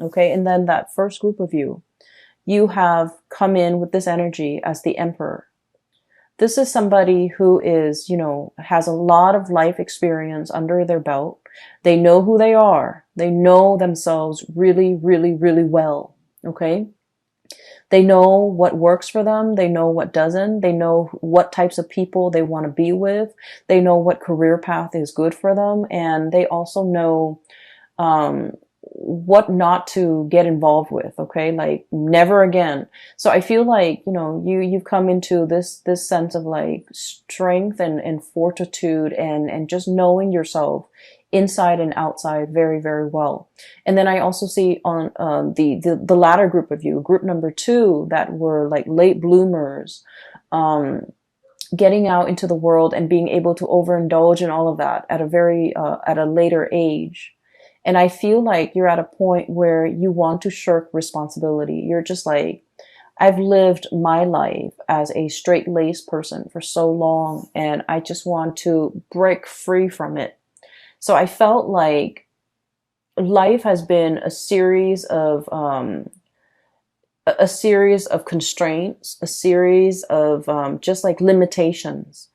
Okay. And then that first group of you have come in with this energy as the Emperor. This is somebody who is, has a lot of life experience under their belt. They know who they are. They know themselves really, really, really well. Okay. They know what works for them. They know what doesn't. They know what types of people they want to be with. They know what career path is good for them. And they also know, what not to get involved with. Okay. Like never again. So I feel like, you've come into this sense of like strength and fortitude and just knowing yourself inside and outside very, very well. And then I also see on the latter group of you, group number 2, that were like late bloomers, getting out into the world and being able to overindulge in all of that at at a later age. And I feel like you're at a point where you want to shirk responsibility. You're just like, I've lived my life as a straight-laced person for so long, and I just want to break free from it. So I felt like life has been a series of constraints, a series of just like limitations.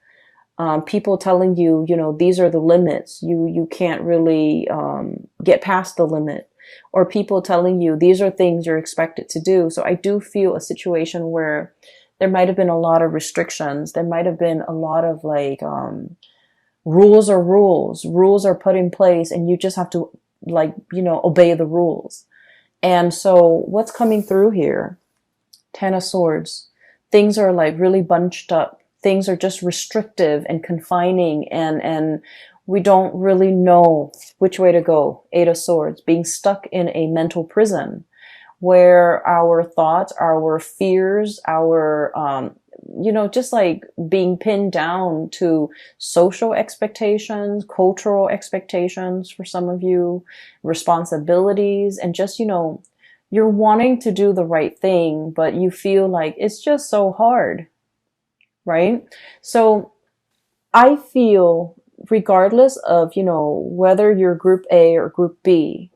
People telling you, these are the limits. You can't really get past the limit. Or people telling you these are things you're expected to do. So I do feel a situation where there might have been a lot of restrictions. There might have been a lot of like rules are rules. Rules are put in place, and you just have to obey the rules. And so what's coming through here? 10 of Swords. Things are like really bunched up. Things are just restrictive and confining, and we don't really know which way to go. 8 of Swords, being stuck in a mental prison where our thoughts, our fears, our, just like being pinned down to social expectations, cultural expectations for some of you, responsibilities, and just, you're wanting to do the right thing, but you feel like it's just so hard, right? So I feel regardless of, whether you're group A or group B,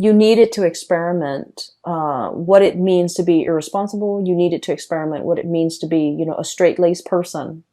you needed to experiment what it means to be irresponsible. You needed to experiment what it means to be, a straight-laced person,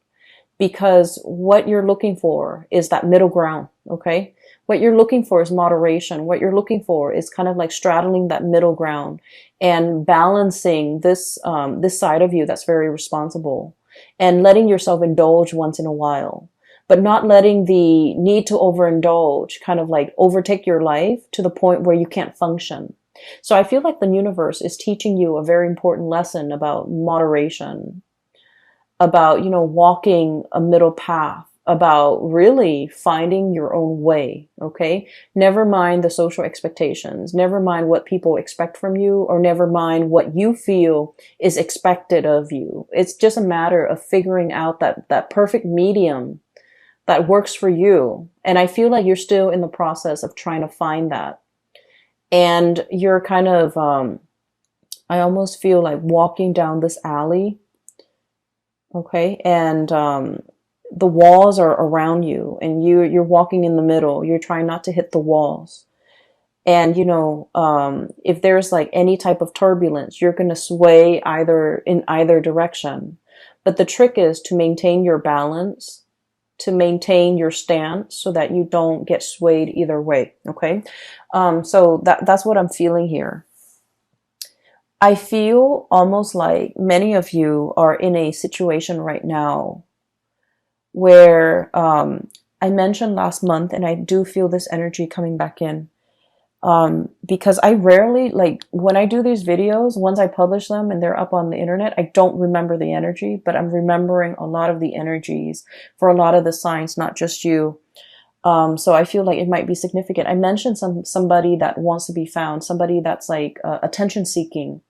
because what you're looking for is that middle ground. Okay. What you're looking for is moderation. What you're looking for is kind of like straddling that middle ground and balancing this side of you that's very responsible, and letting yourself indulge once in a while, but not letting the need to overindulge kind of like overtake your life to the point where you can't function. So I feel like the universe is teaching you a very important lesson about moderation, about, walking a middle path, about really finding your own way. Okay. Never mind the social expectations. Never mind what people expect from you, or never mind what you feel is expected of you. It's just a matter of figuring out that perfect medium that works for you. And I feel like you're still in the process of trying to find that. And you're kind of, I almost feel like walking down this alley. Okay. And, the walls are around you, and you're walking in the middle. You're trying not to hit the walls. And, if there's like any type of turbulence, you're going to sway in either direction. But the trick is to maintain your balance, to maintain your stance so that you don't get swayed either way. Okay. So that's what I'm feeling here. I feel almost like many of you are in a situation right now where, I mentioned last month, and I do feel this energy coming back in, because I rarely, like when I do these videos, once I publish them and they're up on the internet, I don't remember the energy, but I'm remembering a lot of the energies for a lot of the signs, not just you. So I feel like it might be significant. I mentioned somebody that wants to be found, somebody that's like attention seeking.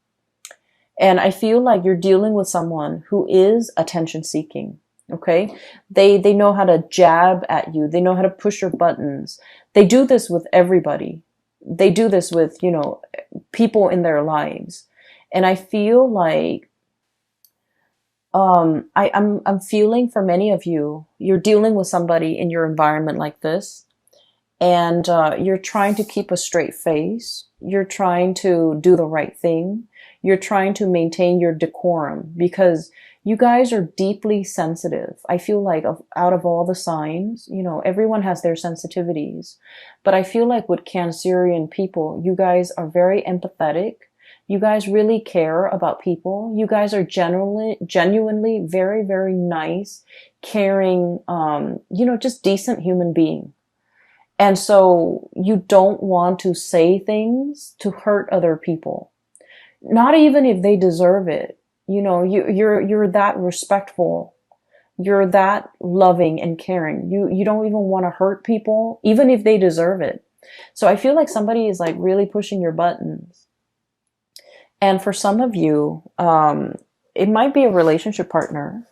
And I feel like you're dealing with someone who is attention seeking. Okay. They know how to jab at you. They know how to push your buttons. They do this with everybody. They do this with, people in their lives. And I feel like, I'm feeling for many of you, you're dealing with somebody in your environment like this. and you're trying to keep a straight face. You're trying to do the right thing. You're trying to maintain your decorum because you guys are deeply sensitive. I feel like out of all the signs, everyone has their sensitivities, but I feel like with Cancerian people, you guys are very empathetic. You guys really care about people. You guys are genuinely very, very nice, caring, just decent human being. And so you don't want to say things to hurt other people, not even if they deserve it. You're that respectful. You're that loving and caring. You don't even want to hurt people, even if they deserve it. So I feel like somebody is like really pushing your buttons. And for some of you, it might be a relationship partner.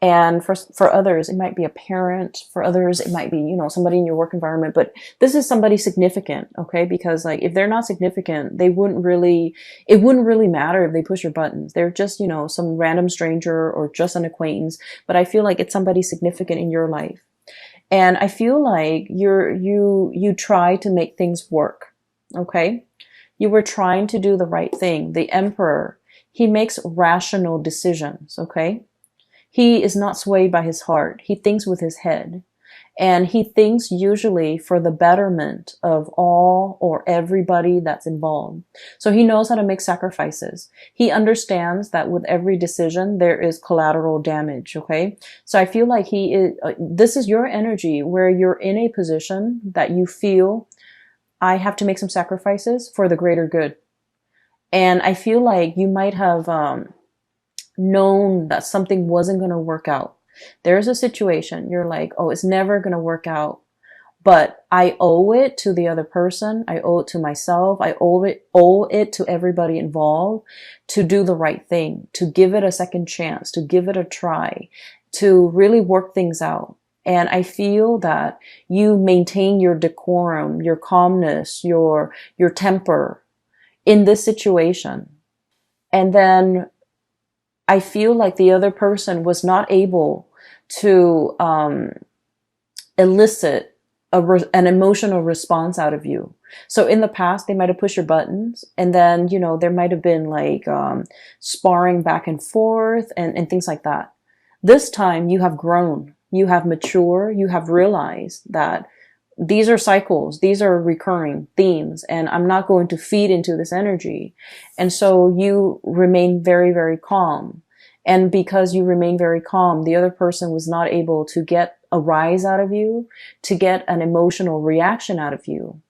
And for others, it might be a parent. For others, it might be, somebody in your work environment. But this is somebody significant, okay? Because like, if they're not significant, it wouldn't really matter if they push your buttons. They're just, some random stranger or just an acquaintance. But I feel like it's somebody significant in your life. And I feel like you try to make things work, okay? You were trying to do the right thing. The Emperor, he makes rational decisions, okay? He is not swayed by his heart. He thinks with his head. And he thinks usually for the betterment of all or everybody that's involved. So he knows how to make sacrifices. He understands that with every decision, there is collateral damage, okay? So I feel like this is your energy where you're in a position that you feel, I have to make some sacrifices for the greater good. And I feel like you might have, known that something wasn't going to work out. There's a situation you're like, oh, it's never going to work out, but I owe it to the other person. I owe it to myself. I owe it to everybody involved to do the right thing, to give it a second chance, to give it a try, to really work things out. And I feel that you maintain your decorum, your calmness, your temper in this situation. And then I feel like the other person was not able to elicit an emotional response out of you. So in the past, they might have pushed your buttons, and then, there might have been like sparring back and forth and things like that. This time, you have grown, you have matured, you have realized that these are cycles, these are recurring themes, and I'm not going to feed into this energy. And so you remain very, very calm. And because you remain very calm, the other person was not able to get a rise out of you, to get an emotional reaction out of you.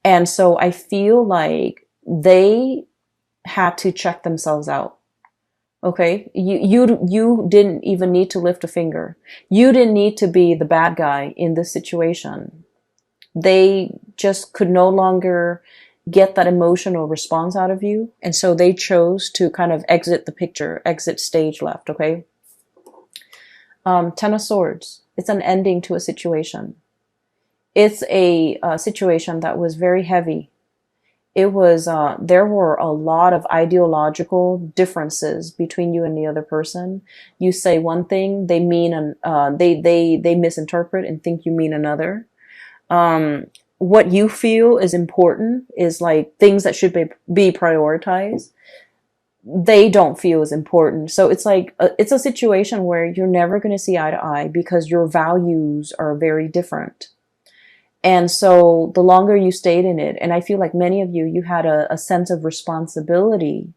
And so I feel like they had to check themselves out. Okay, you didn't even need to lift a finger. You didn't need to be the bad guy in this situation. They just could no longer get that emotional response out of you. And so they chose to kind of exit the picture, exit stage left, okay? Ten of Swords. It's an ending to a situation. It's a situation that was very heavy. It was, there were a lot of ideological differences between you and the other person. You say one thing, they mean, they misinterpret and think you mean another. What you feel is important is like things that should be prioritized. They don't feel as important. So it's like, it's a situation where you're never going to see eye to eye because your values are very different. And so the longer you stayed in it, and I feel like many of you had a sense of responsibility.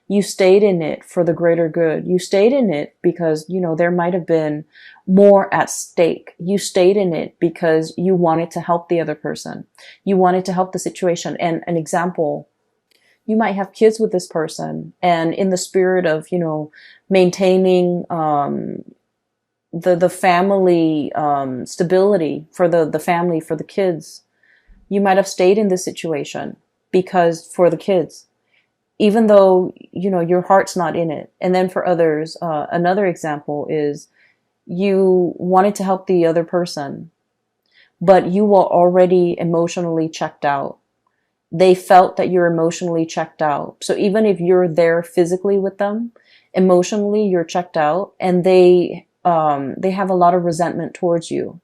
You stayed in it for the greater good. You stayed in it because, there might have been more at stake. You stayed in it because you wanted to help the other person. You wanted to help the situation. And an example, you might have kids with this person, and in the spirit of, maintaining, the family, stability for the family, for the kids, you might have stayed in this situation because for the kids, even though, your heart's not in it. And then for others, another example is you wanted to help the other person, but you were already emotionally checked out. They felt that you're emotionally checked out. So even if you're there physically with them, emotionally you're checked out, and they have a lot of resentment towards you.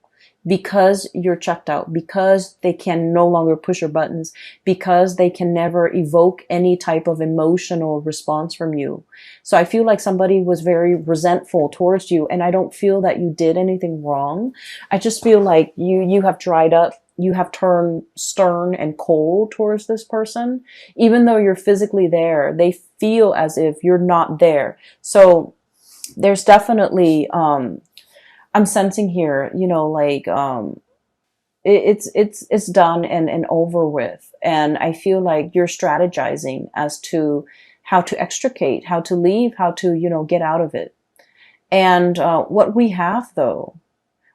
because you're checked out, because they can no longer push your buttons, because they can never evoke any type of emotional response from you. So I feel like somebody was very resentful towards you, and I don't feel that you did anything wrong. I just feel like you have dried up. You have turned stern and cold towards this person. Even though you're physically there, they feel as if you're not there. So there's definitely, I'm sensing here, like, it's done and over with. And I feel like you're strategizing as to how to extricate, how to leave, how to, get out of it. And what we have, though,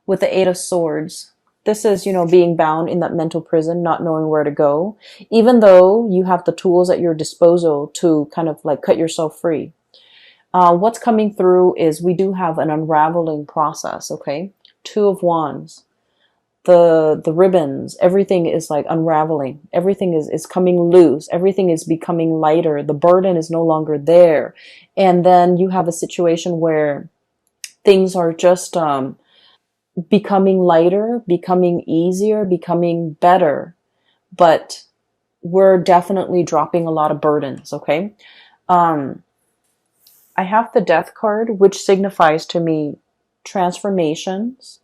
with the Eight of Swords, this is, being bound in that mental prison, not knowing where to go, even though you have the tools at your disposal to kind of like cut yourself free. What's coming through is we do have an unraveling process, okay? Two of Wands. The ribbons, everything is like unraveling. Everything is coming loose. Everything is becoming lighter. The burden is no longer there. And then you have a situation where things are just becoming lighter, becoming easier, becoming better. But we're definitely dropping a lot of burdens, okay? I have the Death card, which signifies to me transformations,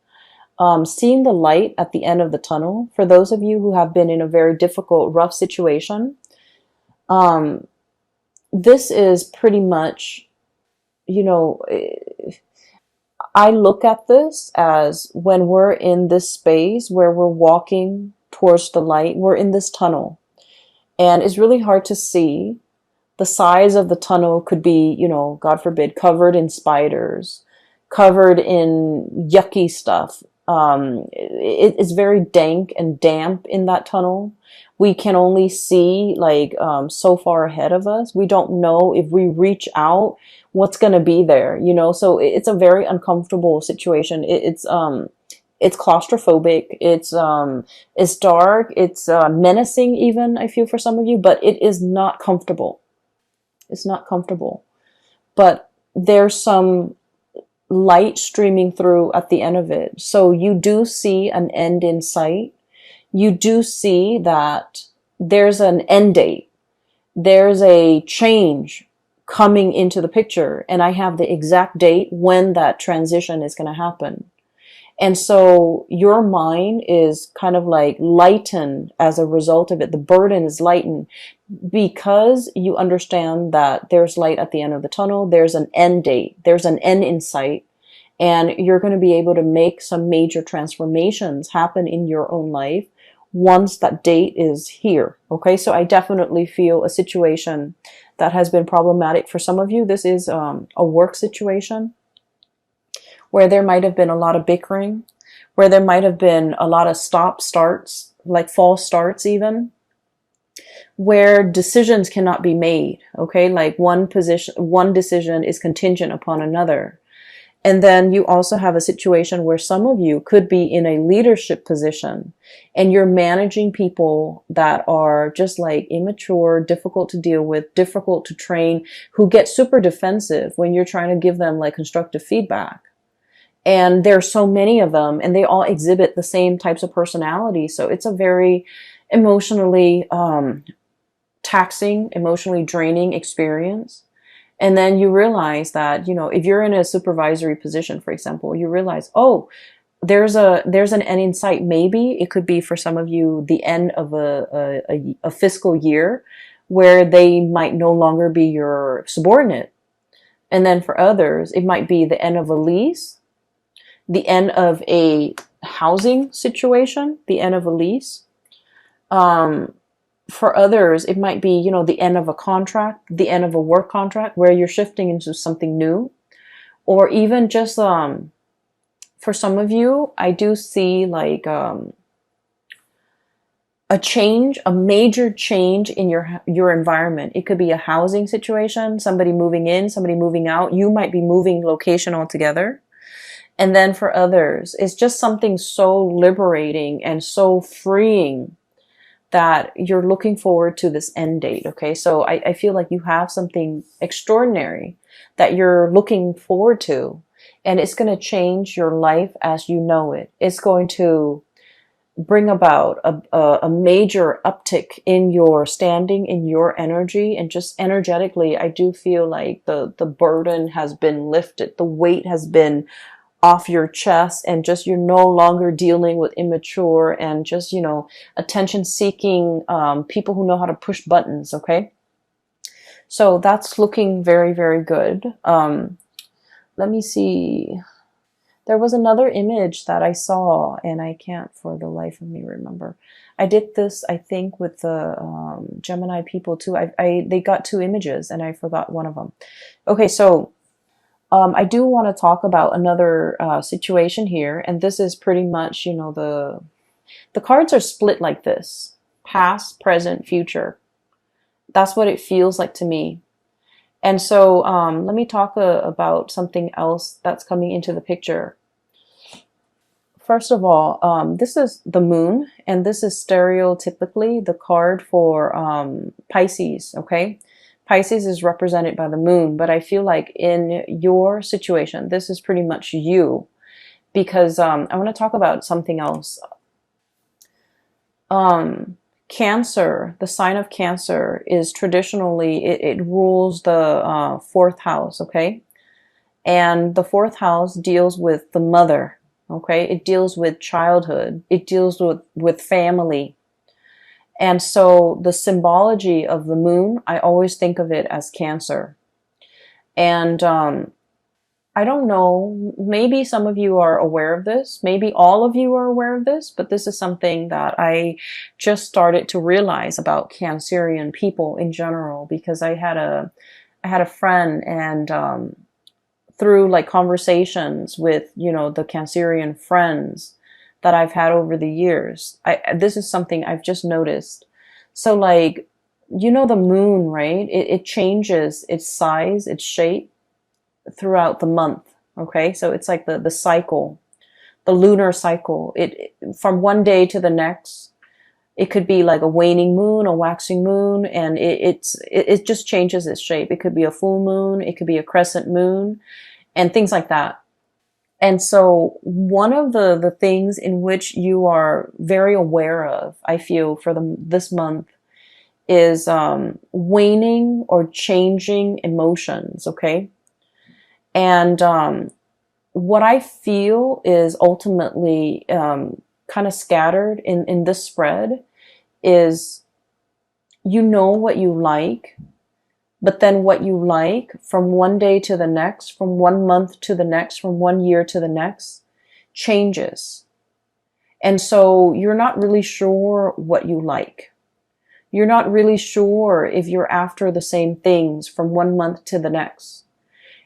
seeing the light at the end of the tunnel. For those of you who have been in a very difficult, rough situation, this is pretty much, I look at this as when we're in this space where we're walking towards the light, we're in this tunnel. And it's really hard to see. The size of the tunnel could be, God forbid, covered in spiders, covered in yucky stuff. It's very dank and damp in that tunnel. We can only see like so far ahead of us. We don't know if we reach out what's going to be there, so it's a very uncomfortable situation. It's claustrophobic. It's dark. It's menacing even, I feel, for some of you, but it is not comfortable. It's not comfortable, but there's some light streaming through at the end of it. So you do see an end in sight. You do see that there's an end date. There's a change coming into the picture. And I have the exact date when that transition is going to happen. And so your mind is kind of like lightened as a result of it. The burden is lightened because you understand that there's light at the end of the tunnel. There's an end date. There's an end in sight. And you're going to be able to make some major transformations happen in your own life once that date is here. Okay, so I definitely feel a situation that has been problematic for some of you. This is a work situation where there might have been a lot of bickering, where there might have been a lot of stop-starts, like false starts even, where decisions cannot be made, okay? Like one decision is contingent upon another. And then you also have a situation where some of you could be in a leadership position and you're managing people that are just like immature, difficult to deal with, difficult to train, who get super defensive when you're trying to give them like constructive feedback. And there are so many of them and they all exhibit the same types of personality. So it's a very emotionally taxing, emotionally draining experience. And then you realize that, if you're in a supervisory position, for example, you realize, oh, there's an end in sight. Maybe it could be for some of you the end of a fiscal year where they might no longer be your subordinate. And then for others, it might be the end of a lease, the end of a housing situation, the end of a lease. For others, it might be, the end of a contract, the end of a work contract where you're shifting into something new. Or even just, for some of you, I do see like a change, a major change in your environment. It could be a housing situation, somebody moving in, somebody moving out. You might be moving location altogether. And then for others, it's just something so liberating and so freeing that you're looking forward to this end date. Okay, so I feel like you have something extraordinary that you're looking forward to. and it's going to change your life as you know it. It's going to bring about a major uptick in your standing, in your energy, and just energetically, I do feel like the burden has been lifted, the weight has been off your chest, and just you're no longer dealing with immature and just, attention seeking people who know how to push buttons. Okay. So that's looking very, very good. Let me see. There was another image that I saw, and I can't for the life of me remember. I did this, I think, with the Gemini people too. They got two images, and I forgot one of them. Okay, so I do want to talk about another situation here, and this is pretty much, the cards are split like this: past, present, future. That's what it feels like to me. And so let me talk about something else that's coming into the picture. First of all, this is the moon, and this is stereotypically the card for Pisces, okay? Pisces is represented by the moon, but I feel like in your situation, this is pretty much you, because I want to talk about something else. Cancer, the sign of Cancer is traditionally, it rules the fourth house, okay? And the fourth house deals with the mother, okay? It deals with childhood. It deals with family. And so the symbology of the moon, I always think of it as Cancer. And I don't know, maybe some of you are aware of this. Maybe all of you are aware of this, but this is something that I just started to realize about Cancerian people in general, because I had a friend, and through like conversations with, the Cancerian friends that I've had over the years, this is something I've just noticed. So like, the moon, right? It changes its size, its shape throughout the month. Okay. So it's like the cycle, the lunar cycle. It from one day to the next, it could be like a waning moon, a waxing moon, and it just changes its shape. It could be a full moon, it could be a crescent moon, and things like that. And so one of the things in which you are very aware of, I feel, for this month is waning or changing emotions. Okay. And what I feel is ultimately kind of scattered in this spread is, what you like, but then what you like from one day to the next, from 1 month to the next, from 1 year to the next, changes. And so you're not really sure what you like. You're not really sure if you're after the same things from 1 month to the next.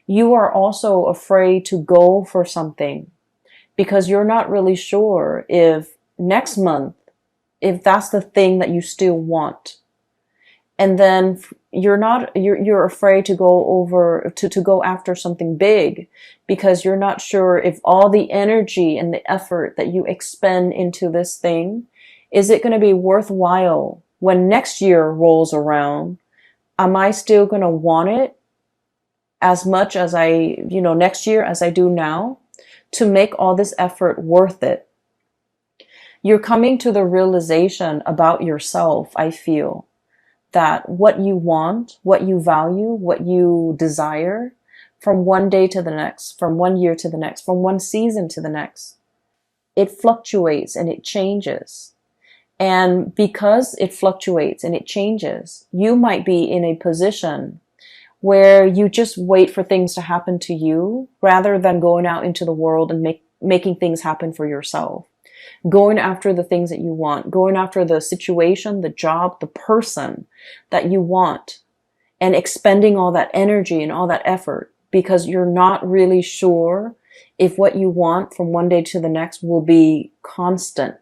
You are also afraid to go for something because you're not really sure if next month, if that's the thing that you still want. And then you're afraid to go after something big because you're not sure if all the energy and the effort that you expend into this thing, is it going to be worthwhile when next year rolls around? Am I still going to want it as much as next year as I do now, to make all this effort worth it? You're coming to the realization about yourself, I feel, that what you want, what you value, what you desire, from one day to the next, from 1 year to the next, from one season to the next, it fluctuates and it changes. And because it fluctuates and it changes, you might be in a position where you just wait for things to happen to you rather than going out into the world and making things happen for yourself. Going after the things that you want, going after the situation, the job, the person that you want, and expending all that energy and all that effort because you're not really sure if what you want from one day to the next will be constant.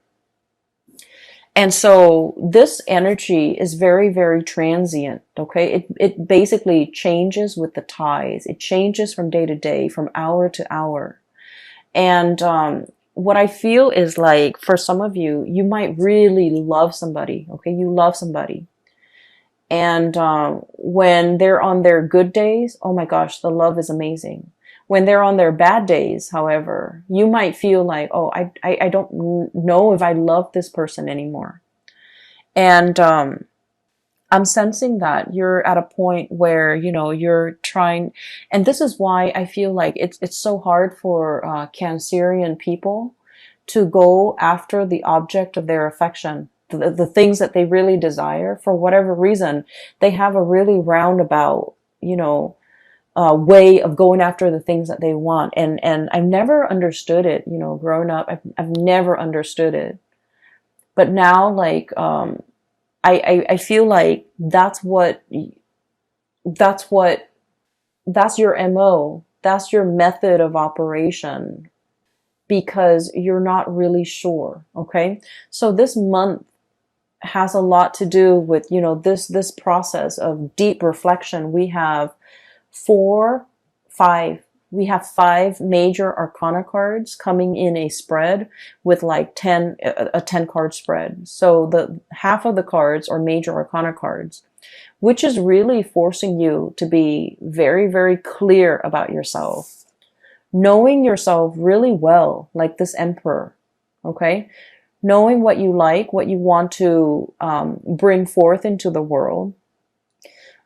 And so this energy is very, very transient, okay? It basically changes with the tides. It changes from day to day, from hour to hour. And what I feel is like, for some of you, you might really love somebody, okay? You love somebody. And when they're on their good days, oh my gosh, the love is amazing. When they're on their bad days, however, you might feel like, oh, I don't know if I love this person anymore. And I'm sensing that you're at a point where, you're trying, and this is why I feel like it's so hard for Cancerian people to go after the object of their affection, the things that they really desire. For whatever reason, they have a really roundabout, way of going after the things that they want. And I've never understood it, growing up. I've never understood it. But now, like, I feel like that's your MO. That's your method of operation, because you're not really sure. Okay. So this month has a lot to do with, this process of deep reflection. We have we have 5 major arcana cards coming in a spread with like a 10 card spread. So the half of the cards are major arcana cards, which is really forcing you to be very, very clear about yourself, knowing yourself really well, like this emperor. Okay. Knowing what you like, what you want to bring forth into the world.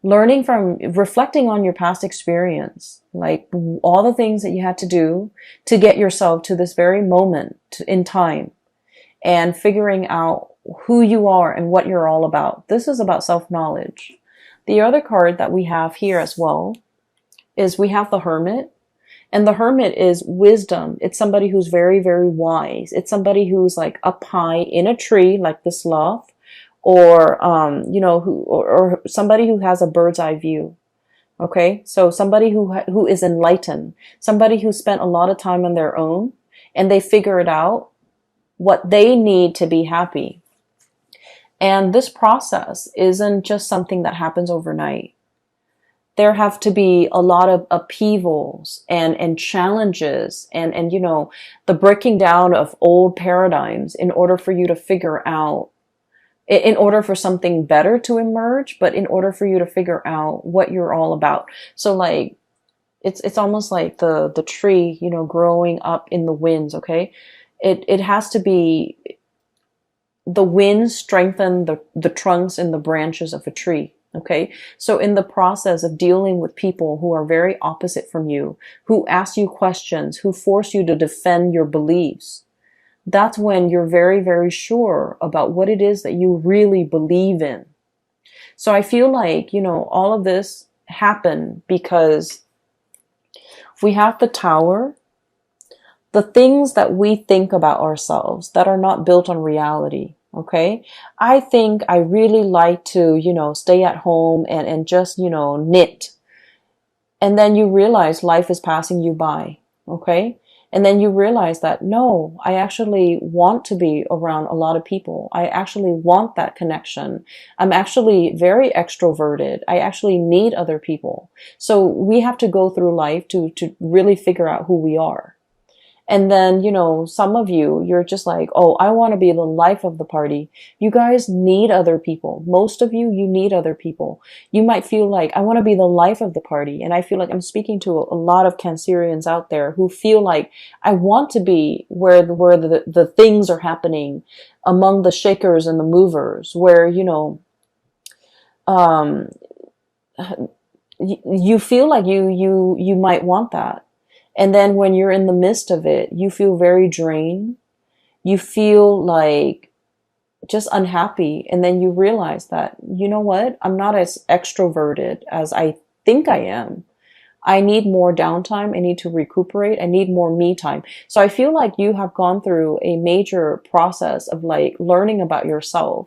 Learning from, reflecting on your past experience, like all the things that you had to do to get yourself to this very moment in time, and figuring out who you are and what you're all about. This is about self-knowledge. The other card that we have here as well is we have the Hermit. And the Hermit is wisdom. It's somebody who's very, very wise. It's somebody who's like up high in a tree, like the sloth, or or somebody who has a bird's eye view. Okay, so somebody who is enlightened, somebody who spent a lot of time on their own, and they figured out what they need to be happy. And this process isn't just something that happens overnight. There have to be a lot of upheavals and challenges and the breaking down of old paradigms in order for you to figure out, in order for something better to emerge, but in order for you to figure out what you're all about. So like, it's almost like the tree, growing up in the winds. Okay. It has to be, the winds strengthen the trunks and the branches of a tree. Okay. So in the process of dealing with people who are very opposite from you, who ask you questions, who force you to defend your beliefs, that's when you're very, very sure about what it is that you really believe in. So I feel like, all of this happened because we have the Tower, the things that we think about ourselves that are not built on reality. Okay. I think I really like to, stay at home and just, knit. And then you realize life is passing you by. Okay. And then you realize that, no, I actually want to be around a lot of people. I actually want that connection. I'm actually very extroverted. I actually need other people. So we have to go through life to really figure out who we are. And then, some of you're just like, oh, I want to be the life of the party. You guys need other people. Most of you need other people. You might feel like, I want to be the life of the party. And I feel like I'm speaking to a lot of Cancerians out there who feel like, I want to be where the things are happening, among the shakers and the movers, where, you feel like you might want that. And then when you're in the midst of it, you feel very drained. You feel like just unhappy. And then you realize that, you know what? I'm not as extroverted as I think I am. I need more downtime. I need to recuperate. I need more me time. So I feel like you have gone through a major process of like learning about yourself.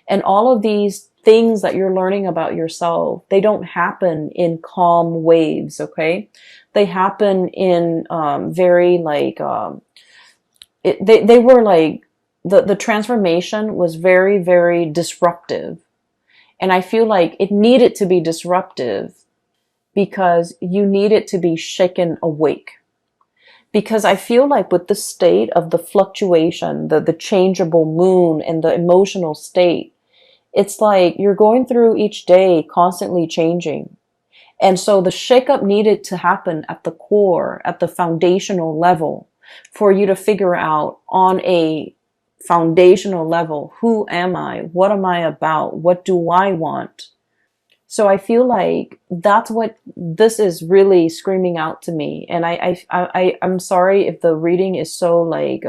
And all of these things that you're learning about yourself, they don't happen in calm waves. Okay. They happen in very like they were like the transformation was very, very disruptive, and I feel like it needed to be disruptive because you needed to be shaken awake. Because I feel like with the state of the fluctuation, the changeable moon and the emotional state, it's like you're going through each day constantly changing. And so the shakeup needed to happen at the core, at the foundational level, for you to figure out on a foundational level, who am I? What am I about? What do I want? So I feel like that's what this is really screaming out to me. And I'm sorry if the reading is so like,